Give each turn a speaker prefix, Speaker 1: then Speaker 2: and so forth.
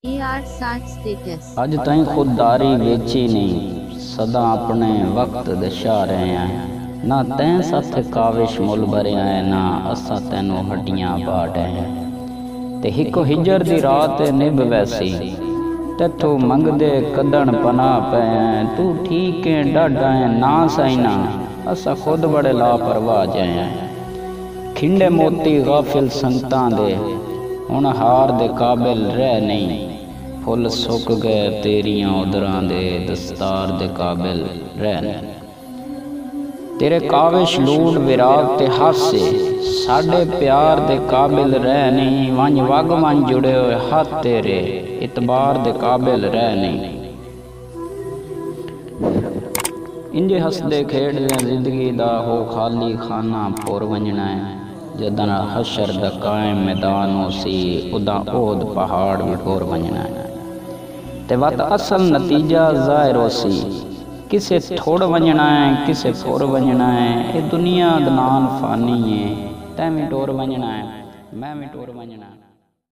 Speaker 1: अज ताईं खुददारी वेची नहीं, सदा अपने वक्त दशा रहे हैं। ना तैं सथ काविश मुल भरिया है, ना असा तैनों हड्डियां बाटे हैं। ते हिको हिजर दी रात निभ वैसी, तैथों मंगदे कदन पना पे हैं। तू ठीक है डाडा है ना साइना, असा खुद बड़े लापरवाह जाए हैं। खिंडे मोती गाफिल संगतां दे, हुण हार दे काबिल रह नहीं। फुल सुक गए तेरियां उदरां दे, दस्तार दे काबिल रह नहीं। तेरे काविश लूट विराग ते हासे, साडे प्यार दे काबिल रह नहीं। वंज वग वंज जुड़े हुए हाथ तेरे, इतबार दे काबिल रह नहीं। इंजे हसदे खेडदे जिंदगी दा हो खाली खाना पुर वंजना है। जदन हशर दा कायम मैदान हो सी, उदा ओहद पहाड़ भी टोर वंजना है। ते वत असल नतीजा ज़ाहिर हो सी, किसे थोड़ वंजना है किसे फुर वंजना है। ये दुनिया दा नाल फानी है, तैं भी टोर वंजना है मैं भी टोर वंजना है।